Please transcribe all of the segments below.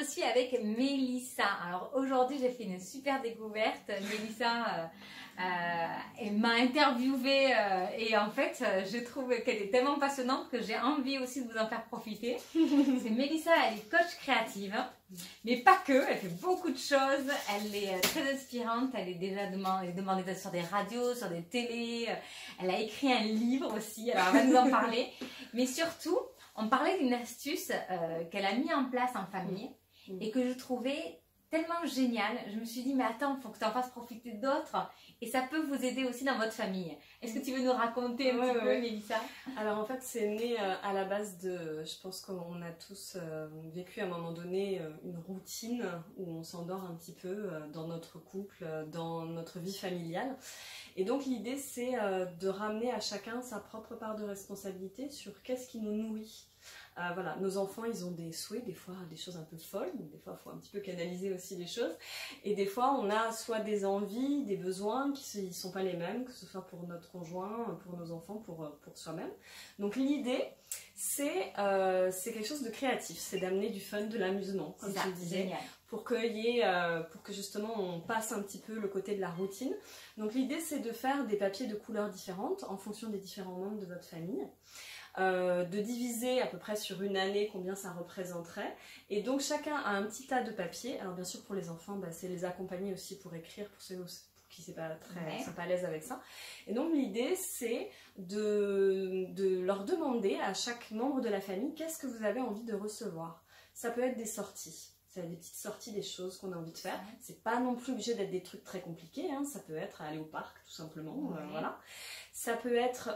suis avec Mélissa. Alors aujourd'hui, j'ai fait une super découverte. Mélissa elle m'a interviewée et en fait, je trouve qu'elle est tellement passionnante que j'ai envie aussi de vous en faire profiter. C'est Mélissa, elle est coach créative, mais pas que. Elle fait beaucoup de choses. Elle est très inspirante. Elle est déjà demandée sur des radios, sur des télés. Elle a écrit un livre aussi. Alors, elle va nous en parler. Mais surtout, on parlait d'une astuce qu'elle a mis en place en famille et que je trouvais tellement géniale. Je me suis dit, mais attends, il faut que tu en fasses profiter d'autres et ça peut vous aider aussi dans votre famille. Est-ce que tu veux nous raconter un petit peu, Mélissa? Alors en fait, c'est né à la base de, je pense qu'on a tous vécu à un moment donné une routine où on s'endort un petit peu dans notre couple, dans notre vie familiale. Et donc l'idée, c'est de ramener à chacun sa propre part de responsabilité sur qu'est-ce qui nous nourrit. Voilà, nos enfants, ils ont des souhaits, des fois des choses un peu folles, des fois il faut un petit peu canaliser aussi les choses, et des fois on a soit des envies, des besoins qui ne sont pas les mêmes, que ce soit pour notre conjoint, pour nos enfants, pour soi-même. Donc l'idée, c'est quelque chose de créatif, c'est d'amener du fun, de l'amusement, comme je disais, génial. Pour que justement on passe un petit peu le côté de la routine. Donc l'idée, c'est de faire des papiers de couleurs différentes en fonction des différents membres de votre famille. De diviser à peu près sur une année combien ça représenterait, et donc chacun a un petit tas de papier. Alors bien sûr pour les enfants, c'est les accompagner aussi pour écrire, pour ceux qui ne sont pas à l'aise avec ça. Et donc l'idée, c'est de leur demander à chaque membre de la famille qu'est-ce que vous avez envie de recevoir. Ça peut être des sorties. C'est des petites sorties, des choses qu'on a envie de faire. C'est pas non plus obligé d'être des trucs très compliqués, hein. Ça peut être aller au parc, tout simplement, voilà. Ça peut être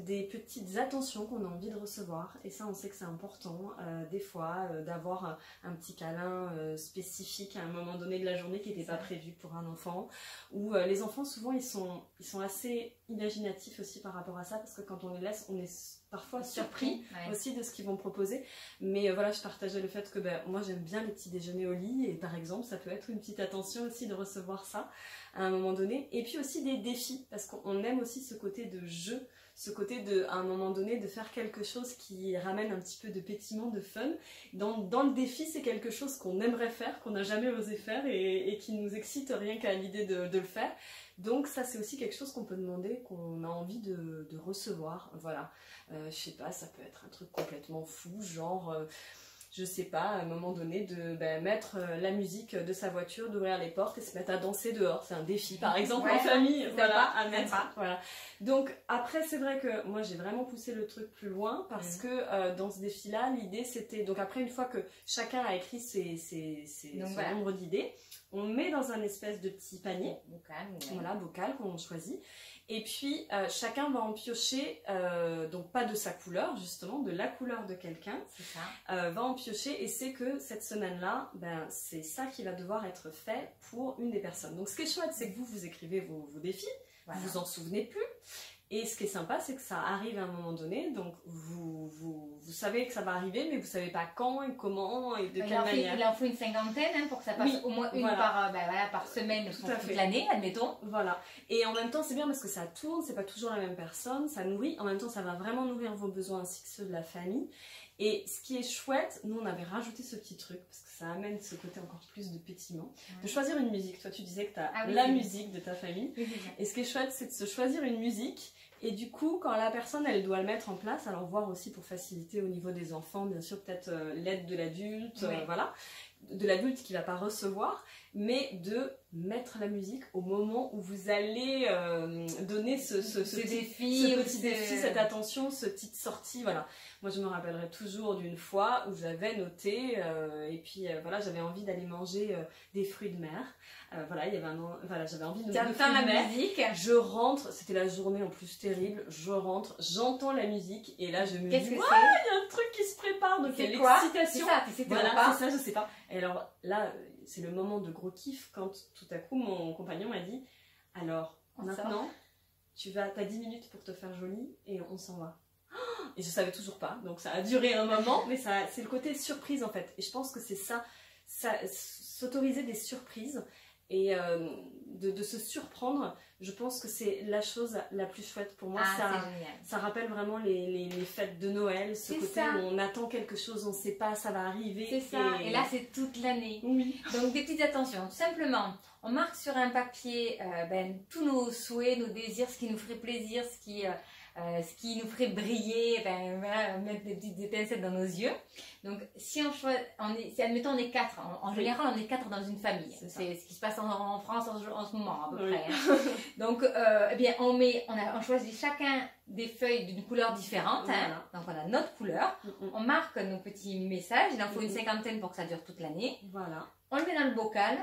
des petites attentions qu'on a envie de recevoir. Et ça, on sait que c'est important, des fois, d'avoir un petit câlin spécifique à un moment donné de la journée qui n'était pas prévu pour un enfant. Ou les enfants, souvent, ils sont assez imaginatifs aussi par rapport à ça, parce que quand on les laisse, on est parfois surpris aussi de ce qu'ils vont proposer. Mais voilà, je partageais le fait que moi j'aime bien les petits déjeuners au lit, et par exemple ça peut être une petite attention aussi de recevoir ça à un moment donné. Et puis aussi des défis, parce qu'on aime aussi ce côté de jeu, ce côté de, à un moment donné, de faire quelque chose qui ramène un petit peu de pétillement, de fun. Dans le défi, c'est quelque chose qu'on aimerait faire, qu'on n'a jamais osé faire et qui nous excite rien qu'à l'idée de le faire. Donc ça, c'est aussi quelque chose qu'on peut demander, qu'on a envie de recevoir. Voilà, je sais pas, ça peut être un truc complètement fou, genre... je sais pas, à un moment donné, de mettre la musique de sa voiture, d'ouvrir les portes et se mettre à danser dehors. C'est un défi, par exemple, en famille, voilà, à mettre. Voilà. Donc, après, c'est vrai que moi, j'ai vraiment poussé le truc plus loin parce que dans ce défi-là, l'idée, c'était... Donc, après, une fois que chacun a écrit son nombre d'idées, on met dans un espèce de petit panier, bocal qu'on choisit. Et puis, chacun va en piocher, donc pas de sa couleur, justement, de la couleur de quelqu'un, va en piocher, et c'est que cette semaine-là, c'est ça qui va devoir être fait pour une des personnes. Donc, ce qui est chouette, c'est que vous écrivez vos défis, vous vous en souvenez plus, et ce qui est sympa, c'est que ça arrive à un moment donné, donc vous savez que ça va arriver, mais vous savez pas quand et comment et de quelle manière. Il en faut une cinquantaine pour que ça passe au moins une par semaine toute l'année, admettons. Voilà. Et en même temps, c'est bien parce que ça tourne, c'est pas toujours la même personne, ça nourrit. En même temps, ça va vraiment nourrir vos besoins ainsi que ceux de la famille. Et ce qui est chouette, nous on avait rajouté ce petit truc, parce que ça amène ce côté encore plus de pétillement, de choisir une musique. Toi tu disais que tu as la musique de ta famille, et ce qui est chouette, c'est de se choisir une musique, et du coup quand la personne elle doit le mettre en place, alors voir aussi pour faciliter au niveau des enfants, bien sûr peut-être l'aide de l'adulte, voilà, de l'adulte qui ne va pas recevoir, mais de mettre la musique au moment où vous allez donner ce petit défi, cette attention, cette petite sortie, voilà. Moi je me rappellerai toujours d'une fois où j'avais noté, et puis voilà, j'avais envie d'aller manger des fruits de mer, voilà, j'avais envie de fruits de mer. Musique. Je rentre, c'était la journée en plus terrible, je rentre, j'entends la musique, et là je me dis, il y a un truc qui se prépare, donc il y a l'excitation. Voilà, c'est ça, je sais pas. Et alors là, c'est le moment de gros kiff quand tout à coup mon compagnon m'a dit, alors maintenant tu as 10 minutes pour te faire jolie et on s'en va. Et je savais toujours pas, donc ça a duré un moment, mais c'est le côté surprise en fait. Et je pense que c'est ça, s'autoriser des surprises, Et de se surprendre, je pense que c'est la chose la plus chouette pour moi. Ça rappelle vraiment les fêtes de Noël, ce côté où on attend quelque chose, on ne sait pas, ça va arriver. C'est ça, et là c'est toute l'année. Oui. Donc des petites attentions, tout simplement, on marque sur un papier tous nos souhaits, nos désirs, ce qui nous ferait plaisir, ce qui nous ferait briller, voilà, mettre des petites étincelles dans nos yeux. Donc si on choisit, si admettons on est 4, en général on est 4 dans une famille, c'est ce qui se passe en France en ce moment à peu près. Hein. Donc eh bien on choisit chacun des feuilles d'une couleur différente, hein. Donc on a notre couleur, on marque nos petits messages, il en faut une 50aine pour que ça dure toute l'année. Voilà. On le met dans le bocal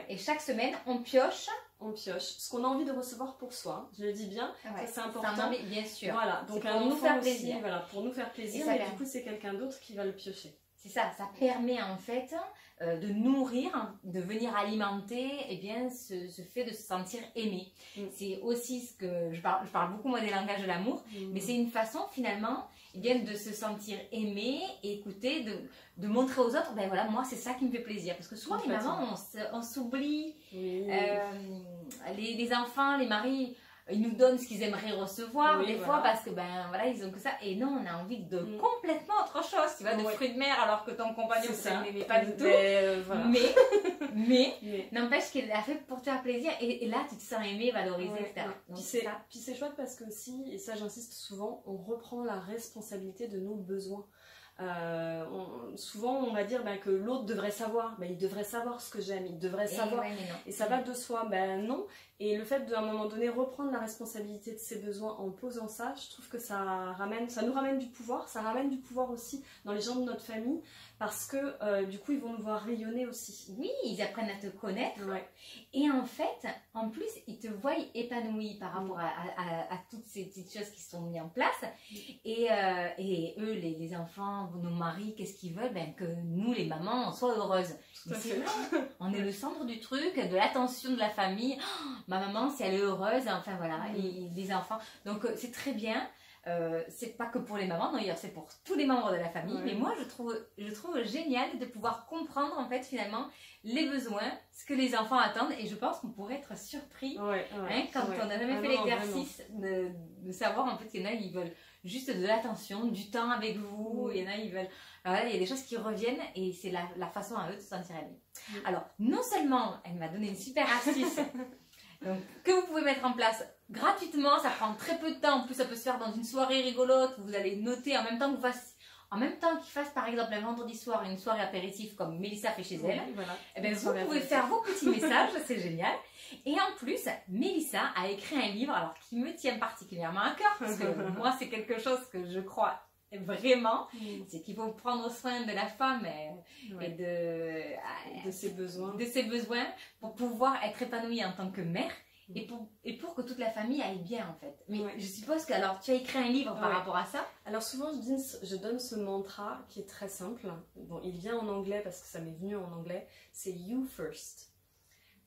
et chaque semaine on pioche. On pioche ce qu'on a envie de recevoir pour soi, je le dis bien, ça c'est important. Bien sûr. Voilà, donc pour nous faire plaisir. Aussi, voilà, pour nous faire plaisir, mais du coup c'est quelqu'un d'autre qui va le piocher. C'est ça permet en fait de nourrir, de venir alimenter ce fait de se sentir aimé. C'est aussi ce que je parle beaucoup moi des langages de l'amour, mais c'est une façon finalement de se sentir aimé, écouté, de montrer aux autres, ben voilà, moi c'est ça qui me fait plaisir. Parce que souvent les mamans, on s'oublie, les enfants, les maris, ils nous donnent ce qu'ils aimeraient recevoir des fois parce que voilà, ils ont que ça. Et non, on a envie de complètement autre chose, tu vois, de fruits de mer alors que ton compagnon ça ne l'aimait pas du tout. Voilà. Mais n'empêche qu'elle l'a fait pour te faire plaisir et là tu te sens aimé, valorisé, etc. Donc, puis c'est chouette parce que si, et ça j'insiste souvent, on reprend la responsabilité de nos besoins. Souvent on va dire que l'autre devrait savoir, il devrait savoir ce que j'aime, il devrait savoir, et ça va de soi, non. Et le fait d'un moment donné reprendre la responsabilité de ses besoins en posant ça, je trouve que ça nous ramène du pouvoir, ça ramène du pouvoir aussi dans les gens de notre famille, parce que du coup ils vont nous voir rayonner aussi. Oui, ils apprennent à te connaître, et en fait, en plus ils te voient épanoui par rapport à toutes ces petites choses qui sont mises en place, et eux, les enfants, nos maris, qu'est-ce qu'ils veulent? Que nous, les mamans, on soit heureuses. Mais c'est vrai, on est le centre du truc, de l'attention de la famille. Oh, ma maman, si elle est heureuse, enfin voilà, et les enfants. Donc c'est très bien. C'est pas que pour les mamans, d'ailleurs c'est pour tous les membres de la famille. Mais moi, je trouve génial de pouvoir comprendre en fait finalement les besoins, ce que les enfants attendent. Et je pense qu'on pourrait être surpris quand on n'a jamais fait l'exercice de savoir en fait qu'il y en a, ils veulent juste de l'attention, du temps avec vous. Il y en a, ils veulent... Alors, il y a des choses qui reviennent et c'est la façon à eux de se sentir aimés. Alors, non seulement elle m'a donné une super astuce donc, que vous pouvez mettre en place gratuitement, ça prend très peu de temps, en plus ça peut se faire dans une soirée rigolote, vous allez noter en même temps qu'ils fassent par exemple un vendredi soir une soirée apéritif comme Mélissa fait chez elle, vous pouvez faire vos petits messages, c'est génial. Et en plus, Mélissa a écrit un livre alors qui me tient particulièrement à cœur parce que moi c'est quelque chose que je crois vraiment, c'est qu'il faut prendre soin de la femme et de ses besoins pour pouvoir être épanouie en tant que mère et pour que toute la famille aille bien en fait. Mais je suppose que alors tu as écrit un livre par rapport à ça. Alors souvent je donne ce mantra qui est très simple. Bon, il vient en anglais parce que ça m'est venu en anglais. C'est You First.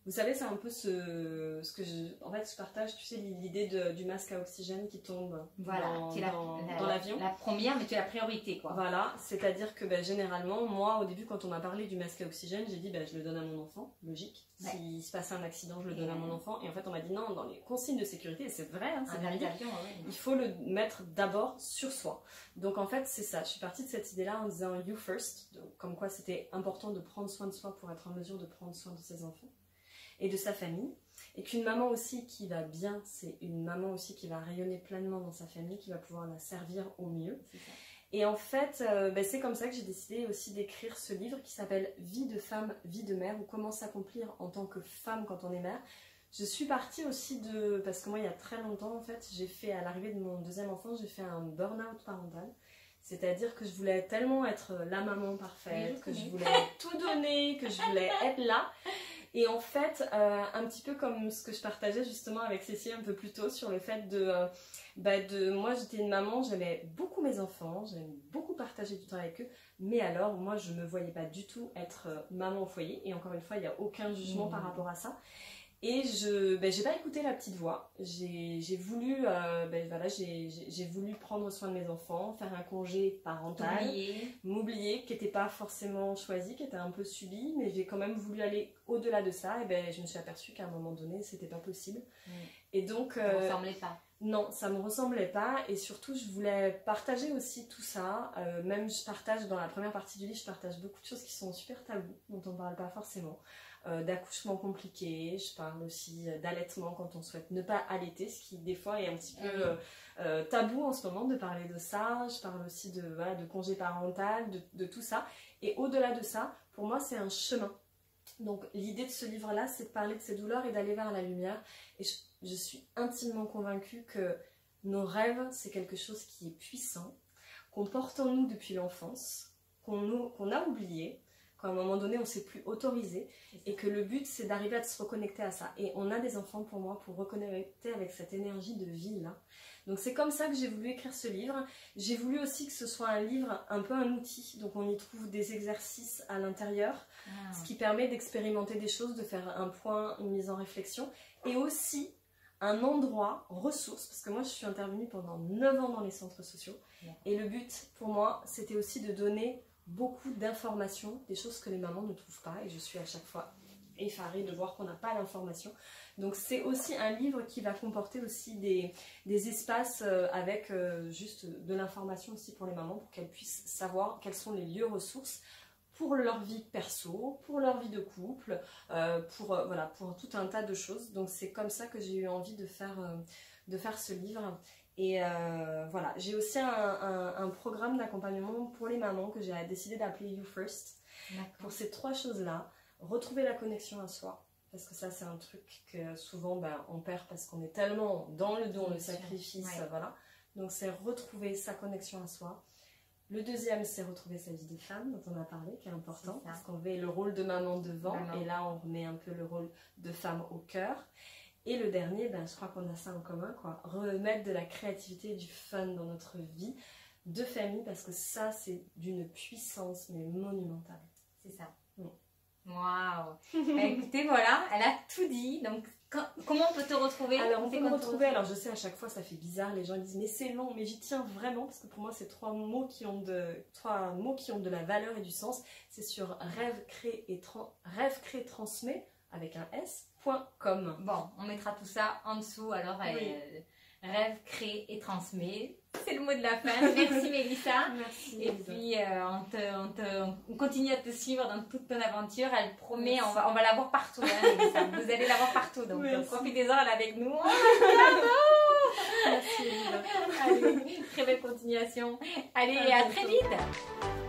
Vous savez, c'est un peu ce que je partage, tu sais, l'idée du masque à oxygène qui tombe dans l'avion. La première, mais tu es la priorité, quoi. Voilà, c'est-à-dire que généralement, moi, au début, quand on m'a parlé du masque à oxygène, j'ai dit, je le donne à mon enfant, logique. S'il se passe un accident, je le donne à mon enfant. Et en fait, on m'a dit, non, dans les consignes de sécurité, et c'est vrai, c'est véridique, il faut le mettre d'abord sur soi. Donc en fait, c'est ça, je suis partie de cette idée-là en disant You First, donc, comme quoi c'était important de prendre soin de soi pour être en mesure de prendre soin de ses enfants et de sa famille, et qu'une maman aussi qui va bien, c'est une maman aussi qui va rayonner pleinement dans sa famille, qui va pouvoir la servir au mieux. Et en fait, c'est comme ça que j'ai décidé aussi d'écrire ce livre qui s'appelle Vie de femme, vie de mère, ou comment s'accomplir en tant que femme quand on est mère. Je suis partie aussi parce que moi il y a très longtemps en fait, à l'arrivée de mon deuxième enfant, j'ai fait un burn-out parental. C'est-à-dire que je voulais tellement être la maman parfaite, que je voulais tout donner, que je voulais être là. Et en fait, un petit peu comme ce que je partageais justement avec Cécile un peu plus tôt sur le fait moi j'étais une maman, j'aimais beaucoup mes enfants, j'aimais beaucoup partager du temps avec eux, mais alors moi je ne me voyais pas du tout être maman au foyer, et encore une fois il n'y a aucun jugement par rapport à ça. Et j'ai pas écouté la petite voix. J'ai voulu, j'ai voulu prendre soin de mes enfants, faire un congé parental, m'oublier, qui n'était pas forcément choisi, qui était un peu subi, mais j'ai quand même voulu aller au-delà de ça. Et je me suis aperçue qu'à un moment donné, c'était pas possible. Et donc, ça ne ressemblait pas. Non, ça me ressemblait pas. Et surtout, je voulais partager aussi tout ça. Même je partage dans la première partie du livre, je partage beaucoup de choses qui sont super tabous, dont on ne parle pas forcément. D'accouchement compliqué, je parle aussi d'allaitement quand on souhaite ne pas allaiter, ce qui des fois est un petit peu tabou en ce moment de parler de ça. Je parle aussi de congé parental, de tout ça. Et au-delà de ça, pour moi c'est un chemin. Donc l'idée de ce livre-là, c'est de parler de ces douleurs et d'aller vers la lumière. Et je suis intimement convaincue que nos rêves, c'est quelque chose qui est puissant, qu'on porte en nous depuis l'enfance, qu'on a oublié, qu'à un moment donné on ne s'est plus autorisé, et que le but c'est d'arriver à se reconnecter à ça. Et on a des enfants pour moi pour reconnecter avec cette énergie de vie là. Donc c'est comme ça que j'ai voulu écrire ce livre. J'ai voulu aussi que ce soit un livre, un peu un outil, donc on y trouve des exercices à l'intérieur, ce qui permet d'expérimenter des choses, de faire un point, une mise en réflexion, et aussi un endroit, ressource, parce que moi je suis intervenue pendant 9 ans dans les centres sociaux, et le but pour moi c'était aussi de donner beaucoup d'informations, des choses que les mamans ne trouvent pas, et je suis à chaque fois effarée de voir qu'on n'a pas l'information. Donc c'est aussi un livre qui va comporter aussi des espaces avec juste de l'information aussi pour les mamans, pour qu'elles puissent savoir quels sont les lieux ressources pour leur vie perso, pour leur vie de couple, pour tout un tas de choses. Donc c'est comme ça que j'ai eu envie de faire ce livre. Et voilà, j'ai aussi un programme d'accompagnement pour les mamans que j'ai décidé d'appeler You First. Pour ces 3 choses-là, retrouver la connexion à soi, parce que ça c'est un truc que souvent on perd parce qu'on est tellement dans le don, le sacrifice, voilà. Donc c'est retrouver sa connexion à soi. Le deuxième, c'est retrouver sa vie de femme, dont on a parlé, qui est important, parce qu'on met le rôle de maman devant, et là on remet un peu le rôle de femme au cœur. Et le dernier, je crois qu'on a ça en commun, quoi. Remettre de la créativité et du fun dans notre vie de famille, parce que ça, c'est d'une puissance, mais monumentale. C'est ça. Waouh. Écoutez, voilà, elle a tout dit. Donc, comment on peut te retrouver? Alors, on peut me retrouver. Alors, je sais, à chaque fois, ça fait bizarre. Les gens disent, mais c'est long. Mais j'y tiens vraiment, parce que pour moi, c'est 3 mots qui ont de la valeur et du sens. C'est sur rêve, créer, transmet, avec un S.com. Bon, on mettra tout ça en dessous. Alors, rêve, crée et transmet. C'est le mot de la fin. Merci Mélissa. Merci. Et puis on continue à te suivre dans toute ton aventure. Elle promet, on va la voir partout. Hein, Mélissa. Vous allez la voir partout. Donc profitez-en, elle est avec nous. Merci Elisa. Allez, très belle continuation. Allez, à très vite.